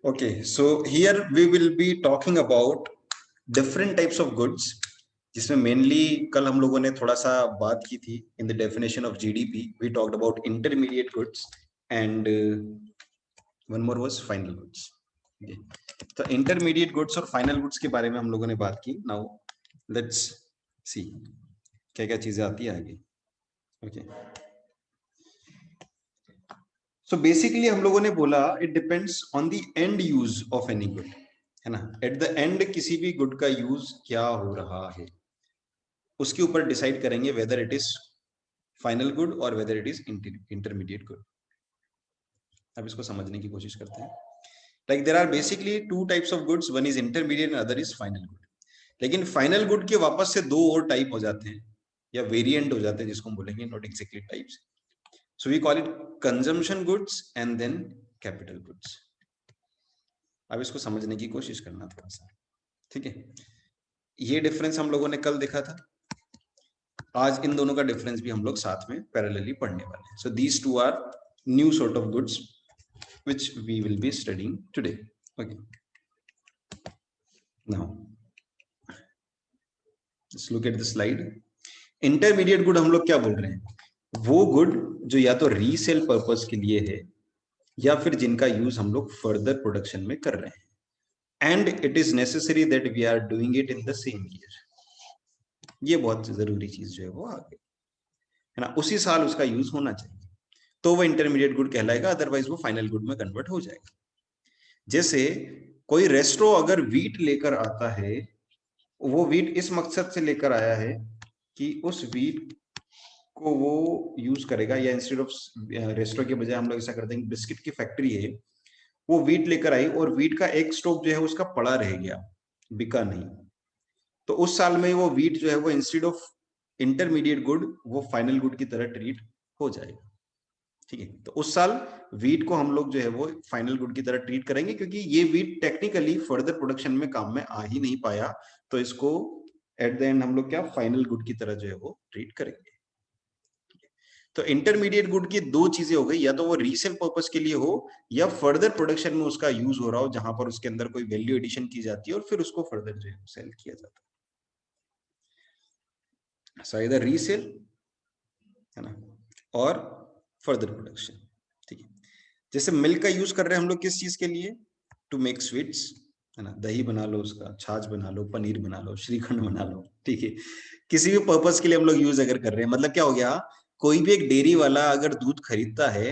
Okay, so here we will be talking about different types of goods, जिसमें mainly कल हम लोगों ने थोड़ा सा बात की थी in the definition of GDP. We talked about intermediate goods and one more was final goods. तो इंटरमीडिएट गुड्स और फाइनल गुड्स के बारे में हम लोगों ने बात की. नाउ लेट्स सी क्या क्या चीजें आती है आगे. ओके, सो बेसिकली हम लोगों ने बोला it depends on the end use of any good, है ना. एट द एंड किसी भी गुड का यूज क्या हो रहा है उसके ऊपर डिसाइड करेंगे whether it is final good और whether it is intermediate good. अब इसको समझने की कोशिश करते हैं. Like there are basically two types of goods, one is intermediate and other is final good. लेकिन फाइनल गुड के वापस से दो और टाइप हो जाते हैं या वेरिएंट हो जाते हैं जिसको हम बोलेंगे not exactly types. So we call it consumption goods and then capital goods. अब इसको समझने की कोशिश करना थोड़ा सा, ठीक है. ये डिफरेंस हम लोगों ने कल देखा था. आज इन दोनों का डिफरेंस भी हम लोग साथ में पैरेलली पढ़ने वाले हैं. So these two are new sort of goods which we will be studying today. Okay, now let's look at the slide. Intermediate good हम लोग क्या बोल रहे हैं? वो गुड जो या तो रीसेल पर्पस के लिए है या फिर जिनका यूज हम लोग फर्दर प्रोडक्शन में कर रहे हैं and it is necessary that we are doing it in the same year. ये बहुत जरूरी चीज जो है वो आगे, है ना, उसी साल उसका यूज होना चाहिए तो वो इंटरमीडिएट गुड कहलाएगा, अदरवाइज वो फाइनल गुड में कन्वर्ट हो जाएगा. जैसे कोई रेस्टो अगर वीट लेकर आता है, वो वीट इस मकसद से लेकर आया है कि उस वीट को वो यूज करेगा, या इंस्टेड ऑफ रेस्टो के बजाय हम लोग ऐसा करते हैं, बिस्किट की फैक्ट्री है, वो वीट लेकर आई और वीट का एक स्टॉक जो है उसका पड़ा रह गया, बिका नहीं, तो उस साल में वो वीट जो है वो इंस्टेड ऑफ इंटरमीडिएट गुड वो फाइनल गुड की तरह ट्रीट हो जाएगा. ठीक है, तो उस साल वीट को हम लोग जो है वो फाइनल गुड की तरह ट्रीट करेंगे क्योंकि ये वीट टेक्निकली फर्दर प्रोडक्शन में काम में आ ही नहीं पाया, तो इसको एट द एंड हम लोग क्या फाइनल गुड की तरह जो है वो ट्रीट करेंगे. तो इंटरमीडिएट गुड की दो चीजें हो गई, या तो वो रीसेल पर्पस के लिए हो या फर्दर प्रोडक्शन में उसका यूज हो रहा हो जहां पर उसके अंदर कोई वैल्यू एडिशन की जाती है और फिर उसको फर्दर जो है सेल किया जाता है. सो इधर रीसेल, है ना, और फर्दर प्रोडक्शन. ठीक है, जैसे मिल्क का यूज कर रहे हैं हम लोग किस चीज के लिए? टू मेक स्वीट्स, है ना, दही बना लो, उसका छाछ बना लो, पनीर बना लो, श्रीखंड बना लो. ठीक है, किसी भी पर्पस के लिए हम लोग यूज अगर कर रहे हैं, मतलब क्या हो गया, कोई भी एक डेयरी वाला अगर दूध खरीदता है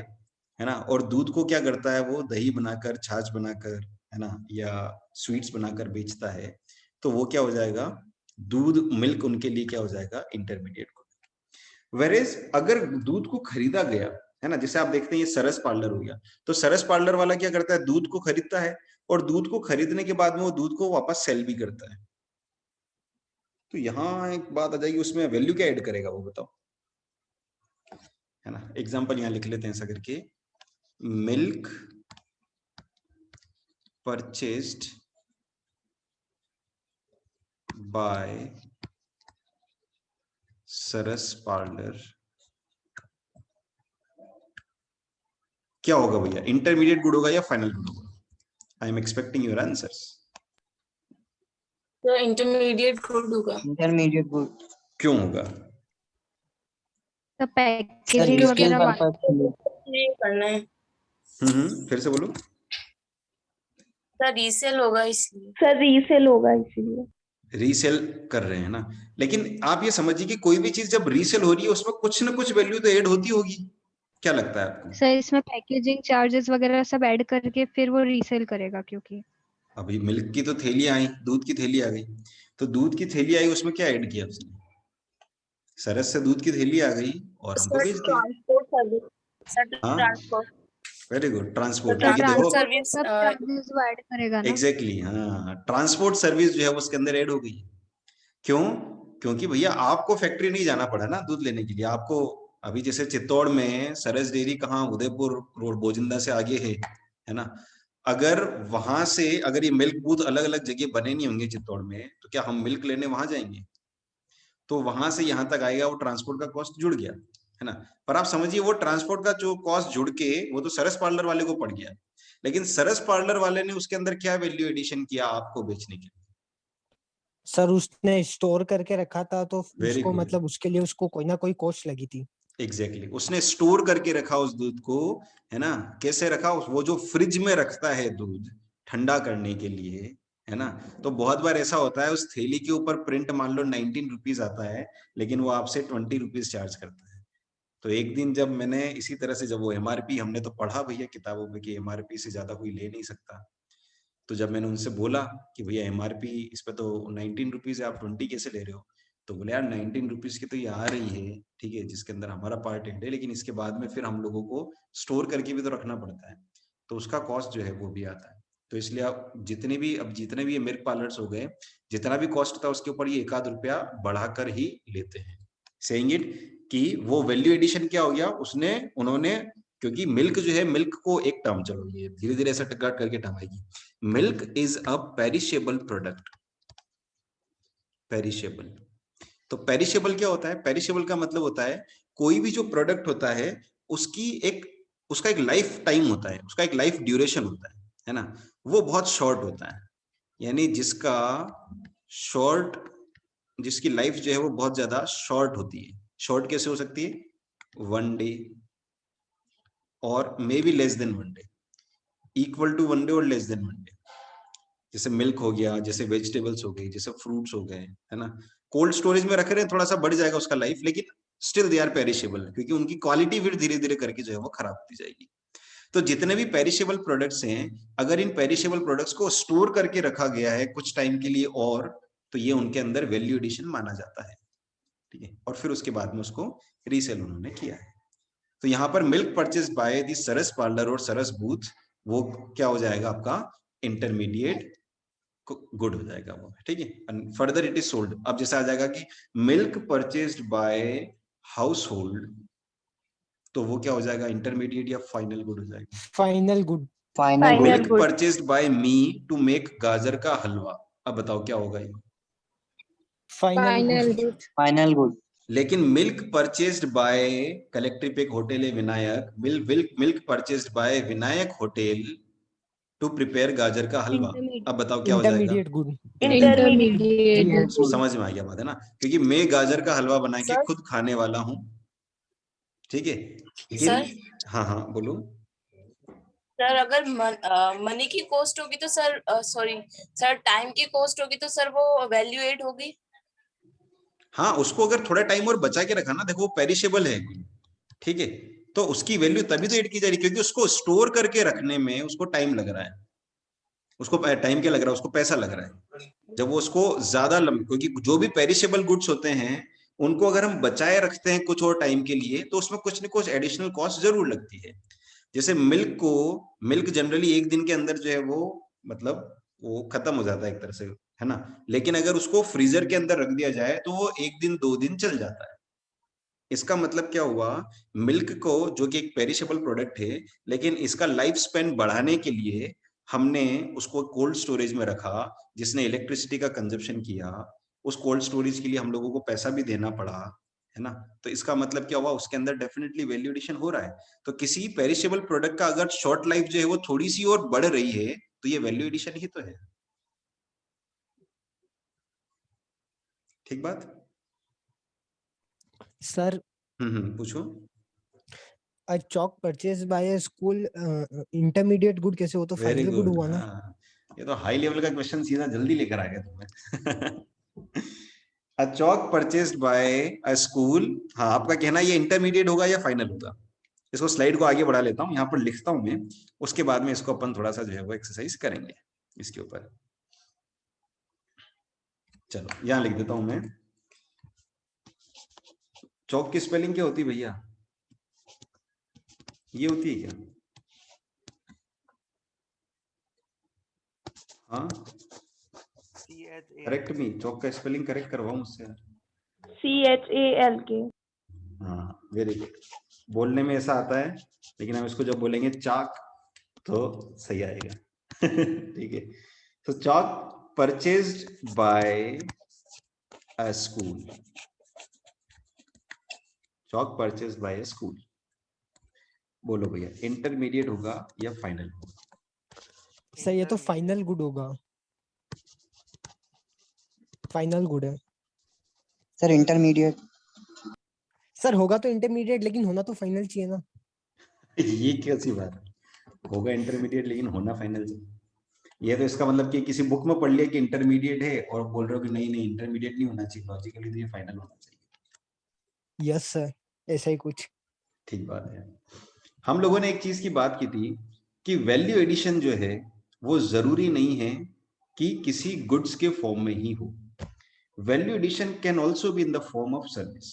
ना, और दूध को क्या करता है, वो दही बनाकर, छाछ बनाकर, है ना, या स्वीट्स बनाकर बेचता है, तो वो क्या हो जाएगा, दूध मिल्क उनके लिए क्या हो जाएगा, इंटरमीडिएट. वेरेज अगर दूध को खरीदा गया, है ना, जैसे आप देखते हैं ये सरस पार्लर हो गया, तो सरस पार्लर वाला क्या करता है, दूध को खरीदता है और दूध को खरीदने के बाद में वो दूध को वापस सेल भी करता है. तो यहाँ एक बात आ जाएगी, उसमें वैल्यू क्या ऐड करेगा वो बताओ, है ना. एग्जांपल यहाँ लिख लेते हैं ऐसा करके, मिल्क परचेस्ड बाय सरस पार्लर, क्या होगा भैया, इंटरमीडिएट गुड होगा या फाइनल गुड होगा? I am expecting your answers. तो इंटरमीडिएट गुड होगा. Intermediate good. क्यों होगा? तो पैकेजिंग वगैरह नहीं करना है. फिर से बोलो. सर रीसेल होगा इसलिए. सर रीसेल होगा इसीलिए. रीसेल कर रहे हैं ना, लेकिन आप ये समझिए कि कोई भी चीज जब रीसेल हो रही है उसमें कुछ ना कुछ वैल्यू तो ऐड होती होगी. क्या लगता है आपको? सर इसमें पैकेजिंग चार्जेस वगैरह सब ऐड करके फिर वो रीसेल करेगा, क्योंकि अभी मिल्क की तो थैली आई, दूध की थैली आ गई, तो दूध की थैली आई, उसमें क्या ऐड किया उसने? सरस से दूध की थैली आ गई और हमको बेच दिया. Transport service. हाँ, transport. Very good, transport. Transport देखो सर्विस सब चार्जेस वो ऐड करेगा ना. एग्जैक्टली, हाँ, ट्रांसपोर्ट सर्विस जो है उसके अंदर ऐड हो गई. क्यों? क्योंकि भैया आपको फैक्ट्री नहीं जाना पड़ा ना दूध लेने के लिए. आपको अभी जैसे चित्तौड़ में सरस डेयरी कहाँ, उदयपुर रोड बोजिंदा से आगे है ना, अगर वहां से अगर ये मिल्क बूथ अलग अलग जगह बने नहीं होंगे चित्तौड़ में, तो क्या हम मिल्क लेने वहां जाएंगे? तो वहां से यहाँ तक आएगा, वो ट्रांसपोर्ट का कॉस्ट जुड़ गया, है ना। पर आप समझिए वो ट्रांसपोर्ट का जो कॉस्ट जुड़ के वो तो सरस पार्लर वाले को पड़ गया, लेकिन सरस पार्लर वाले ने उसके अंदर क्या वैल्यू एडिशन किया आपको बेचने के लिए? सर उसने स्टोर करके रखा था तो Very उसको good. मतलब उसके लिए उसको कोई ना कोई कॉस्ट लगी थी। एग्जैक्टली उसने स्टोर करके रखा उस दूध को, है ना। कैसे रखा? वो जो फ्रिज में रखता है दूध ठंडा करने के लिए, है ना, तो बहुत बार ऐसा होता है उस थैली के ऊपर प्रिंट मान लो 19 रुपीज आता है, लेकिन वो आपसे 20 रुपीज चार्ज करता है। तो एक दिन जब मैंने इसी तरह से, जब वो एमआरपी हमने तो पढ़ा भैया किताबों में कि एमआरपी से ज्यादा कोई ले नहीं सकता, तो जब मैंने उनसे बोला कि भैया एमआरपी इस पे तो 19 रुपीज है, आप 20 कैसे ले रहे हो? तो बोले यार 19 रुपीज की तो ये आ रही है, ठीक है, जिसके अंदर हमारा पार्ट एड है, लेकिन इसके बाद में फिर हम लोगों को स्टोर करके भी तो रखना पड़ता है, तो उसका कॉस्ट जो है वो भी आता है। तो इसलिए आप जितने भी ये मिल्क पार्लर्स हो गए, जितना भी कॉस्ट था उसके ऊपर ये 1 आध रुपया बढ़ाकर ही लेते हैं। सेइंग इट कि वो वैल्यू एडिशन क्या हो गया, उन्होंने, क्योंकि मिल्क जो है, मिल्क को एक टर्म, चलो ये धीरे धीरे ऐसा टकराट करके टर्म आएगी, milk is a perishable product. Perishable, तो पेरिशेबल क्या होता है? पेरिशेबल का मतलब होता है कोई भी जो प्रोडक्ट होता है उसका एक लाइफ टाइम होता है, उसका एक लाइफ ड्यूरेशन होता है ना, वो बहुत शॉर्ट होता है। यानी जिसकी लाइफ जो है वो बहुत ज्यादा शॉर्ट होती है। शॉर्ट कैसे हो सकती है? 1 डे और may be less than 1 day, equal to 1 day और लेस देन 1 डे। जैसे मिल्क हो गया, जैसे वेजिटेबल्स हो गई, जैसे फ्रूट्स हो गए, है ना। कोल्ड स्टोरेज में रख रहे हैं, थोड़ा सा बढ़ जाएगा उसका लाइफ, लेकिन स्टिल दे आर पेरिशेबल, क्योंकि उनकी क्वालिटी फिर धीरे धीरे करके जो है वो खराब होती जाएगी। तो जितने भी पेरिशेबल प्रोडक्ट्स हैं, अगर इन पेरिशेबल प्रोडक्ट्स को स्टोर करके रखा गया है कुछ टाइम के लिए और, तो ये उनके अंदर वैल्यू एडिशन माना जाता है, ठीक है। और फिर उसके बाद में उसको रीसेल उन्होंने किया है। तो यहाँ पर milk purchase by the Saras parlour और सरस बूथ, वो क्या हो जाएगा आपका? इंटरमीडिएट गुड हो जाएगा वो, ठीक है। फर्दर इट इज सोल्ड, अब जैसे आ जाएगा कि milk purchased bye house hold, तो वो क्या हो जाएगा? इंटरमीडिएट या फाइनल गुड हो जाएगा? Final good. Final milk good. Purchased by me to make गाजर का हलवा, अब बताओ क्या होगा ये? Final good. Final good. लेकिन मिल्क परचेज्ड बाय कलेक्ट्रिक एक होटल है Vinayak, milk purchased by Vinayak hotel to prepare गाजर का हलवा, अब बताओ क्या हो जाएगा? Intermediate good. Intermediate. समझ में आ गया बात, है ना, क्योंकि मैं गाजर का हलवा बना के सर? खुद खाने वाला हूं, ठीक है। सर? लेकिन हाँ हाँ बोलो। सर अगर मनी की कॉस्ट होगी तो सर, सॉरी सर, टाइम की कॉस्ट होगी तो सर वो वैल्यू एड होगी। हाँ, उसको अगर थोड़ा टाइम और बचा के रखा ना, देखो वो पेरिशेबल है, ठीक है, तो उसकी वैल्यू तभी तो ऐड की जा रही है, क्योंकि उसको स्टोर करके रखने में उसको टाइम लग रहा है। उसको टाइम क्या लग रहा है? उसको पैसा लग रहा है। जब वो उसको ज्यादा क्योंकि जो भी पेरिशेबल गुड्स होते हैं उनको अगर हम बचाए रखते हैं कुछ और टाइम के लिए, तो उसमें कुछ न कुछ एडिशनल कॉस्ट जरूर लगती है। जैसे मिल्क जनरली एक दिन के अंदर जो है वो, मतलब वो खत्म हो जाता है एक तरह से, है ना। लेकिन अगर उसको फ्रीजर के अंदर रख दिया जाए तो वो 1 दिन 2 दिन चल जाता है। इसका मतलब क्या हुआ? मिल्क को, जो कि एक पेरिशेबल प्रोडक्ट है, लेकिन इसका लाइफ स्पेन बढ़ाने के लिए हमने उसको कोल्ड स्टोरेज में रखा, जिसने इलेक्ट्रिसिटी का कंजप्शन किया। उस कोल्ड स्टोरेज के लिए हम लोगों को पैसा भी देना पड़ा, है ना। तो इसका मतलब क्या हुआ? उसके अंदर डेफिनेटली वैल्यू एडिशन हो रहा है। तो किसी पेरिशेबल प्रोडक्ट का अगर शॉर्ट लाइफ जो है वो थोड़ी सी और बढ़ रही है, तो ये वैल्यू एडिशन ही तो है, ठीक बात। सर पूछो। A chalk purchase by school intermediate good कैसे हो? तो वेरी फाइनल गुड गुड, हुआ ना। हाँ, ये तो हाई लेवल का क्वेश्चन सीधा जल्दी लेकर आ गया तुम्हें। A chalk purchased by a school, हाँ, आपका कहना ये इंटरमीडिएट होगा या फाइनल होगा? इसको स्लाइड को आगे बढ़ा लेता हूँ, यहाँ पर लिखता हूँ मैं, उसके बाद में इसको अपन थोड़ा सा जो है वो एक्सरसाइज करेंगे इसके ऊपर। चलो यहाँ लिख देता हूं मैं। चौक की स्पेलिंग क्या होती है भैया? ये होती है क्या? हाँ, करेक्ट मी, चौक का स्पेलिंग करेक्ट करवाओ मुझसे। CHALK। हाँ, वेरी गुड। बोलने में ऐसा आता है, लेकिन हम इसको जब बोलेंगे चाक तो सही आएगा। ठीक है। तो chalk purchased by a school, chalk purchase by school. बोलो भैया, इंटरमीडिएट होगा या फाइनल? सर ये तो फाइनल गुड होगा, फाइनल गुड है सर इंटरमीडिएट। सर। होगा तो इंटरमीडिएट, लेकिन होना तो फाइनल चाहिए ना। ये कैसी बात है, होगा इंटरमीडिएट लेकिन होना फाइनल से? ये तो इसका मतलब कि किसी बुक में पढ़ लिया कि इंटरमीडिएट है और बोल रहे हो कि नहीं नहीं इंटरमीडिएट नहीं होना चाहिए, लॉजिकली तो ये फाइनल होना चाहिए। यस सर, ऐसा ही कुछ। ठीक बात है। हम लोगों ने एक चीज की बात की थी कि वैल्यू एडिशन जो है वो जरूरी नहीं है कि किसी गुड्स के फॉर्म में ही हो। Value addition can also be in the form of service.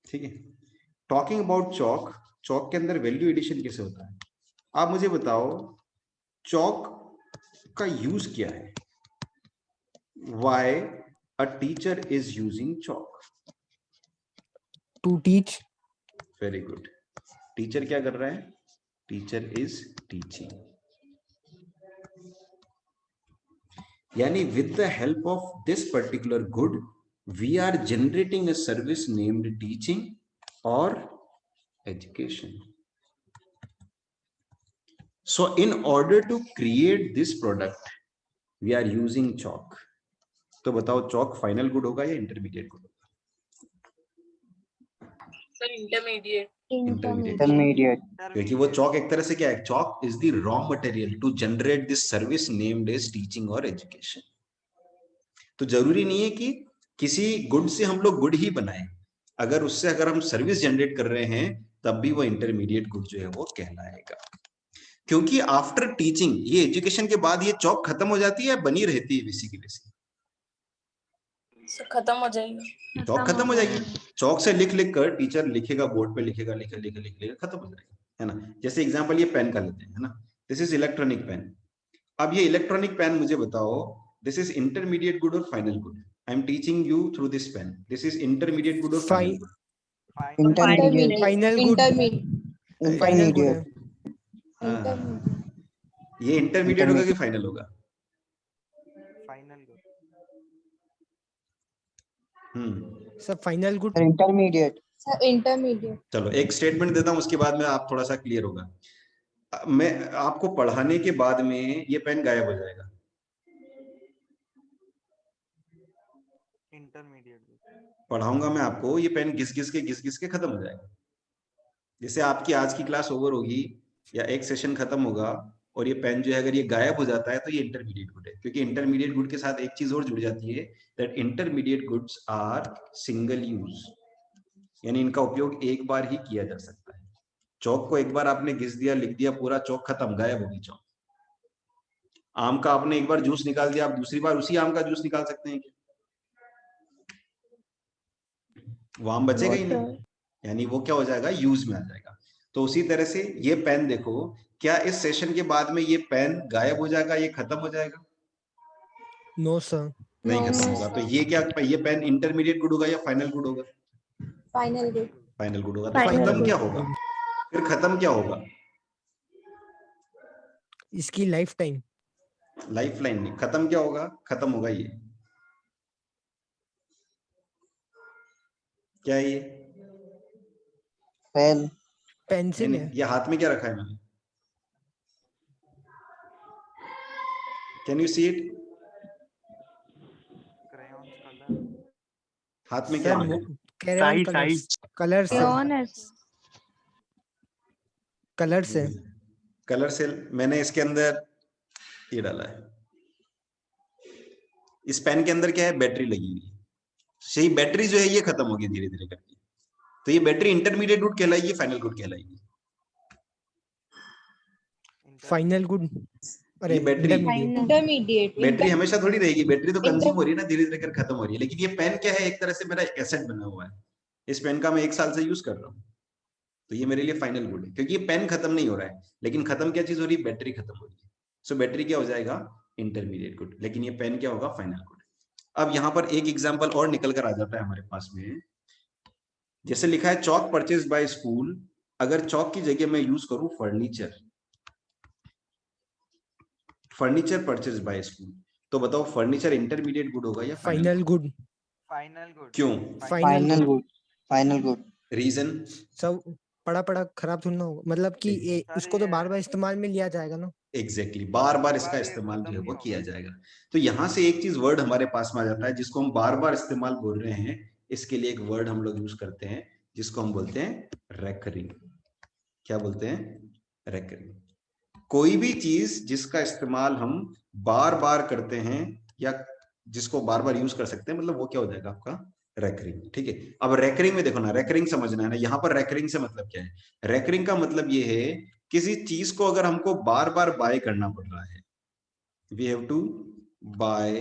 ठीक है। टॉकिंग अबाउट चॉक, चॉक के अंदर वैल्यू एडिशन कैसे होता है? आप मुझे बताओ चॉक का यूज क्या है? Why a teacher is using chalk? To teach. Very good. Teacher क्या कर रहा है? Teacher is teaching. यानी with the help of this particular good we are generating a service named teaching और education. So in order to create this product we are using chalk. तो बताओ chalk final good होगा या intermediate good होगा? Sir intermediate. Intermediate. क्योंकि वो chalk एक तरह से क्या है, chalk is the raw material to generate this service named as teaching और एजुकेशन. तो जरूरी नहीं है कि किसी गुड से हम लोग गुड ही बनाए, अगर उससे अगर हम सर्विस जनरेट कर रहे हैं तब भी वो इंटरमीडिएट गुड जो है वो कहलाएगा. क्योंकि आफ्टर टीचिंग, ये एजुकेशन के बाद ये चॉक खत्म हो जाती है या बनी रहती है बेसिकली? खत्म हो जाएगी। चॉक खत्म हो जाएगी. चॉक से लिख लिख कर टीचर लिखेगा, बोर्ड पे लिखेगा, लिखेगा, खत्म हो जाएगा, है ना. जैसे एग्जांपल ये पेन का लेते हैं, है ना. This is electronic pen. अब ये इलेक्ट्रॉनिक पेन मुझे बताओ, दिस इज इंटरमीडिएट गुड और final good? I am teaching you through this pen. This is intermediate good और final good? Intermediate. Final good, final good है। ये इंटरमीडिएट होगा कि फाइनल होगा? Sir final good. Intermediate. Intermediate. चलो एक statement देता हूं, उसके बाद में आप थोड़ा सा क्लियर होगा. मैं आपको पढ़ाने के बाद में ये पेन गायब हो जाएगा. पढ़ाऊंगा मैं आपको, ये पेन घिस घिस के खत्म हो जाएगा. जैसे आपकी आज की क्लास ओवर होगी या एक सेशन खत्म होगा और ये पेन जो है अगर ये गायब हो जाता है तो ये इंटरमीडिएट गुड है. क्योंकि इंटरमीडिएट गुड के साथ एक चीज और जुड़ जाती है, that intermediate goods are single use, यानी इनका उपयोग एक बार ही किया जा सकता है. चौक को एक बार आपने घिस दिया, लिख दिया, पूरा चौक खत्म, गायब होगी चौक. आम का आपने एक बार जूस निकाल दिया, आप दूसरी बार उसी आम का जूस निकाल सकते हैं क्या? वो आम बचेगा ही नहीं, यानी वो क्या हो जाएगा, यूज में आ जाएगा. तो उसी तरह से ये पेन देखो, क्या इस सेशन के बाद में ये पेन गायब हो जाएगा, ये खत्म हो जाएगा? नो सर, नहीं खत्म होगा. तो ये क्या, ये पेन इंटरमीडिएट गुड होगा या फाइनल गुड होगा? Final good. फाइनल गुड होगा. तो खत्म क्या होगा फिर? खत्म क्या होगा? इसकी लाइफ टाइम. लाइफ लाइन नहीं, खत्म क्या होगा? खत्म होगा ये. क्या है ये? पेन। पेंसिल है. ये हाथ में क्या रखा है मैंने? Can you see it? हाथ में क्या है? कलर से. कलर से. कलर से मैंने इसके अंदर ये डाला है. इस पेन के अंदर क्या है? बैटरी लगी हुई है. सही, बैटरी जो है ये खत्म होगी धीरे धीरे करके. तो ये बैटरी इंटरमीडिएट गुड कहलाएगी, फाइनल गुड कहलाएगी? Final good. अरे बैटरी इंटरमीडिएट। बैटरी हमेशा थोड़ी रहेगी, बैटरी तो कंज्यूम हो रही है ना, धीरे धीरे कर खत्म हो रही है. लेकिन ये पेन क्या है, एक तरह से मेरा एसेट बना हुआ है. इस पेन का मैं 1 साल से यूज कर रहा हूँ, तो ये मेरे लिए फाइनल गुड है. क्योंकि ये पेन खत्म नहीं हो रहा है, लेकिन खत्म क्या चीज हो रही है? बैटरी खत्म हो रही है. सो बैटरी क्या हो जाएगा? Intermediate good. लेकिन ये पेन क्या होगा? Final good. अब यहाँ पर एक एग्जाम्पल और निकल कर आ जाता है हमारे पास में. जैसे लिखा है चॉक परचेज बाय स्कूल, अगर चॉक की जगह मैं यूज करूं furniture, furniture purchase by school, तो बताओ फर्नीचर इंटरमीडिएट गुड होगा या फाइनल गुड. क्यों? Final good. Final good. Reason सब पड़ा पड़ा खराब थोड़ी ना होगा, मतलब कि सर, उसको तो ये- बार बार इस्तेमाल में लिया जाएगा ना। एग्जैक्टली बार बार इसका ये इस्तेमाल खत्म जो है नहीं वो होगा। किया जाएगा। तो यहां से एक चीज वर्ड हमारे पास में आ जाता है जिसको हम बार बार इस्तेमाल बोल रहे हैं, इसके लिए एक वर्ड हम लोग यूज करते हैं जिसको हम बोलते हैं रेकरिंग। क्या बोलते हैं? रेकरिंग। कोई भी चीज जिसका इस्तेमाल हम बार बार करते हैं या जिसको बार बार यूज कर सकते हैं, मतलब वो क्या हो जाएगा आपका? रेकरिंग। ठीक है, अब रेकरिंग में देखो ना, रेकरिंग समझना है ना, यहाँ पर रेकरिंग से मतलब क्या है? रेकरिंग का मतलब ये है किसी चीज को अगर हमको बार बार बाय करना पड़ रहा है, we have to buy,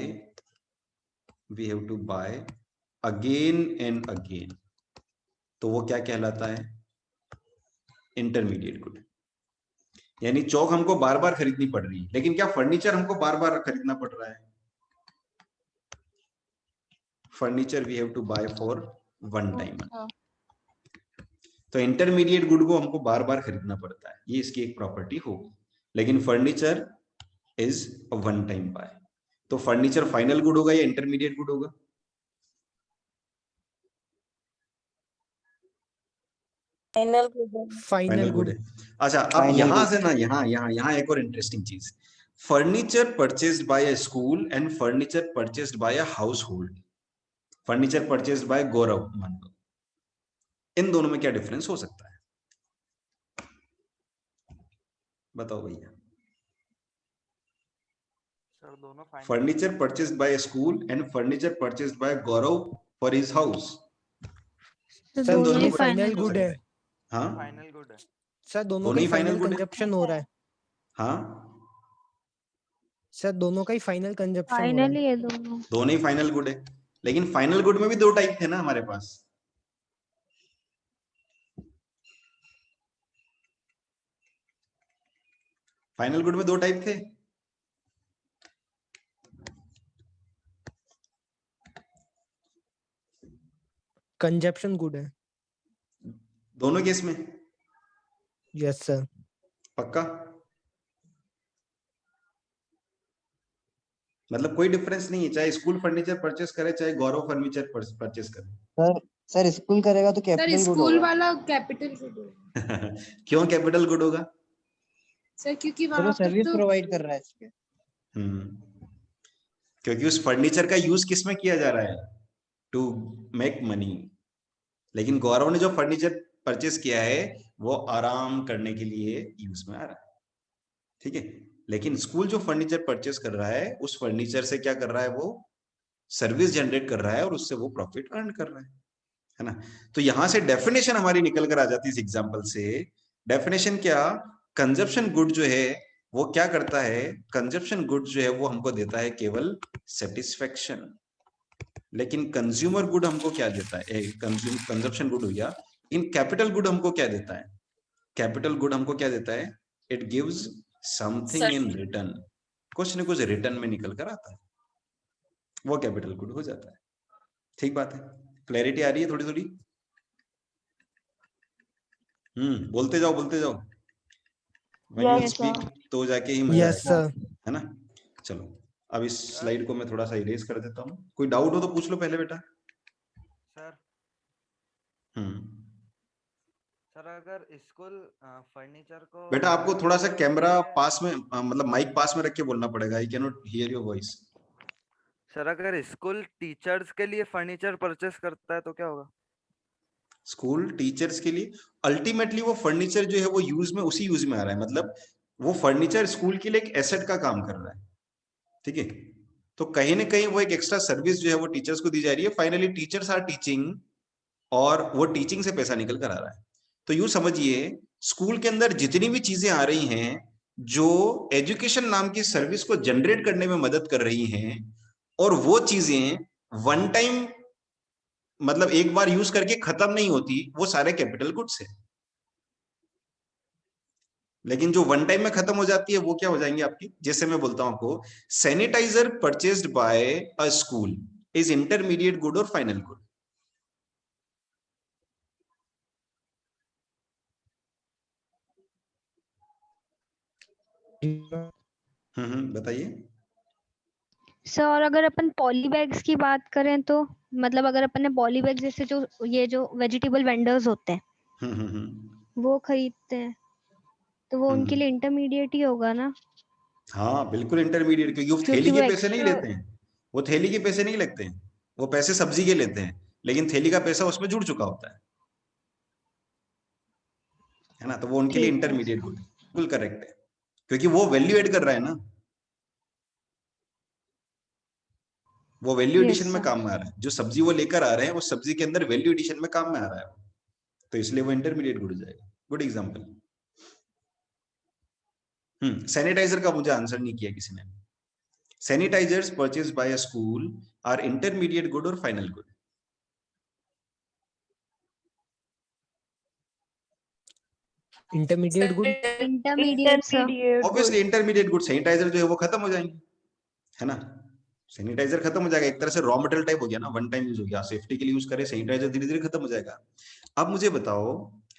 we have to buy again and again, तो वो क्या कहलाता है? Intermediate good. यानी चौक हमको बार बार खरीदनी पड़ रही है, लेकिन क्या फर्नीचर हमको बार बार खरीदना पड़ रहा है? Furniture we have to buy for one time. हाँ, तो इंटरमीडिएट गुड को हमको बार बार खरीदना पड़ता है, ये इसकी एक प्रॉपर्टी होगी। लेकिन furniture is a one time buy. तो फर्नीचर फाइनल गुड होगा या इंटरमीडिएट गुड होगा? Final good. Final good good. है। अच्छा, अब Final यहां good. से ना, यहाँ एक और इंटरेस्टिंग चीज, furniture purchased by a school and furniture purchased by a household. Furniture purchased by Gaurav मान लो, इन दोनों में क्या डिफरेंस हो सकता है? बताओ भैया। सर दोनों final furniture purchased bye school and furniture purchased by Gaurav for his house, sir दोनों दोनों ही में फाइनल difference हो गुड सकता है। हाँ, फाइनल गुड है। सर दोनों दोनों का ही ही फाइनल फाइनल गुड है। कंजप्शन हो रहा है। हाँ, सर दोनों का ही फाइनल कंजप्शन हो रहा फाइनली है। ये दोनों। दोनों ही फाइनल गुड है, लेकिन फाइनल गुड में भी दो टाइप थे ना हमारे पास। फाइनल गुड में दो टाइप थे। कंजप्शन गुड है। दोनों केस में यस सर। पक्का? मतलब कोई डिफरेंस नहीं है, चाहे स्कूल फर्नीचर परचेस करे चाहे गौरव फर्नीचर परचेस करे। सर सर स्कूल करेगा तो सर कैपिटल गुड स्कूल होगा वाला कैपिटल गुड होगा क्यों कैपिटल गुड होगा? सर, क्योंकि सर वो वहां पर सर्विस तो प्रोवाइड कर रहा है इसके। क्योंकि उस फर्नीचर का यूज किस में किया जा रहा है? To make money. लेकिन गौरव ने जो फर्नीचर परचेस किया है वो आराम करने के लिए यूज में आ रहा है। ठीक है, लेकिन स्कूल जो फर्नीचर परचेस कर रहा है उस फर्नीचर से क्या कर रहा है? वो सर्विस जनरेट कर रहा है और उससे वो प्रॉफिट अर्न कर रहा है ना। तो यहां से डेफिनेशन हमारी निकल कर आ जाती है इस एग्जांपल से। डेफिनेशन क्या? कंजप्शन गुड जो है वो क्या करता है? कंजप्शन गुड जो है वो हमको देता है केवल सेटिस्फेक्शन, लेकिन कंज्यूमर गुड हमको क्या देता है? कंजप्शन गुड हो गया, इन कैपिटल गुड हमको क्या देता है? कैपिटल गुड हमको क्या देता है? It gives something in return, कुछ न कुछ रिटर्न में निकल कर आता है, वो कैपिटल गुड हो जाता है। ठीक बात है, क्लैरिटी आ रही है थोड़ी थोड़ी? बोलते जाओ बोलते जाओ, when you Yes, sir. Speak तो जाके ही मजा यस आएगा, सर। है ना। चलो, अब इस स्लाइड को मैं थोड़ा सा इरेज कर देता हूँ, कोई डाउट हो तो पूछ लो पहले बेटा। सर हम्म सर अगर स्कूल फर्नीचर को बेटा आपको थोड़ा सा use कैमरा के लिए- पास में मतलब माइक पास में रख के बोलना पड़ेगा, I can not here your voice. Sir अगर स्कूल टीचर्स के लिए फर्नीचर परचेस करता है तो क्या होगा? स्कूल टीचर्स के लिए अल्टीमेटली वो फर्नीचर जो है वो यूज में, उसी यूज में आ रहा है, मतलब वो फर्नीचर स्कूल के लिए एक एसेट का काम कर रहा है। ठीक है, तो कहीं ना कहीं वो एक एक्स्ट्रा सर्विस जो है वो टीचर्स को दी जा रही है। फाइनली टीचर्स आर टीचिंग और वो टीचिंग से पैसा निकल कर आ रहा है। तो यूं समझिए, स्कूल के अंदर जितनी भी चीजें आ रही हैं जो एजुकेशन नाम की सर्विस को जनरेट करने में मदद कर रही हैं, और वो चीजें वन टाइम मतलब एक बार यूज करके खत्म नहीं होती, वो सारे कैपिटल गुड्स है। लेकिन जो वन टाइम में खत्म हो जाती है वो क्या हो जाएंगे आपकी? जैसे मैं बोलता हूं आपको, sanitizer purchased by a school is intermediate good और फाइनल गुड? बताइए। सर और अगर अपन पॉली बैग्स की बात करें तो मतलब अगर अपन ने पॉली बैग जैसे जो ये जो वेजिटेबल वेंडर्स होते हैं वो खरीदते हैं तो वो उनके लिए इंटरमीडिएट ही होगा ना। हाँ बिल्कुल इंटरमीडिएट, क्योंकि वो क्योंकि थैली वो के पैसे नहीं extra- लेते हैं, वो थैली के पैसे नहीं लगते हैं, वो पैसे सब्जी के लेते हैं, लेकिन थैली का पैसा उसमें जुड़ चुका होता है ना, तो वो उनके लिए ठीक है। इंटरमीडिएट गुड बिल्कुल करेक्ट है, क्योंकि वो वैल्यू ऐड कर रहा है ना, वो वैल्यू Yes, एडिशन में sir. काम में आ रहा है, जो सब्जी वो लेकर आ रहे हैं उस सब्जी के अंदर वैल्यू एडिशन में काम में आ रहा है, तो इसलिए वो इंटरमीडिएट गुड हो जाएगा। Good example. सैनिटाइजर का मुझे आंसर नहीं किया किसी ने। Sanitizers purchase by a school are intermediate good और final good? Intermediate good. Intermediate sir. Obviously intermediate good. Sanitizer जो है वो खत्म हो जाएंगे, है ना, सैनिटाइजर खत्म हो जाएगा, एक तरह से रॉ मटेरियल टाइप हो गया ना, वन टाइम यूज हो गया, सेफ्टी के लिए यूज करें, सैनिटाइजर धीरे धीरे खत्म हो जाएगा। अब मुझे बताओ,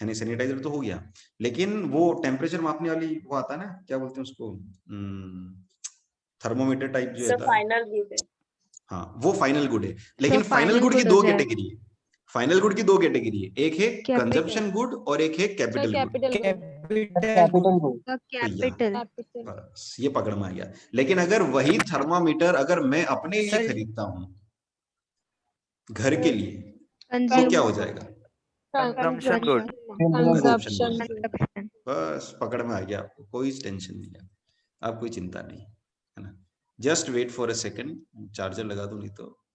यानी सैनिटाइजर तो हो गया, लेकिन वो टेम्परेचर मापने वाली वो आता है ना, क्या बोलते हैं उसको, थर्मोमीटर टाइप जो सर होता है, फाइनल गुड है। हाँ वो फाइनल गुड है, लेकिन तो फाइनल final गुड की good दो हो जाएगा। कैटेगरी है, फाइनल गुड की दो कैटेगरी है, एक है Capital. कंजम्पशन गुड और एक है sir capital good. Capital good. Capital good. Capital. Capital बस ये पकड़ में आ गया। लेकिन अगर वही थर्मामीटर अगर मैं अपने लिए सर- खरीदता हूं घर के लिए, तो Consume- क्या हो जाएगा? Consumption good. Consumption Consumption. बस पकड़ में आ गया आपको, कोई टेंशन नहीं है, आप कोई चिंता नहीं, है ना। Just wait for a second, charger लगा दूं नहीं तो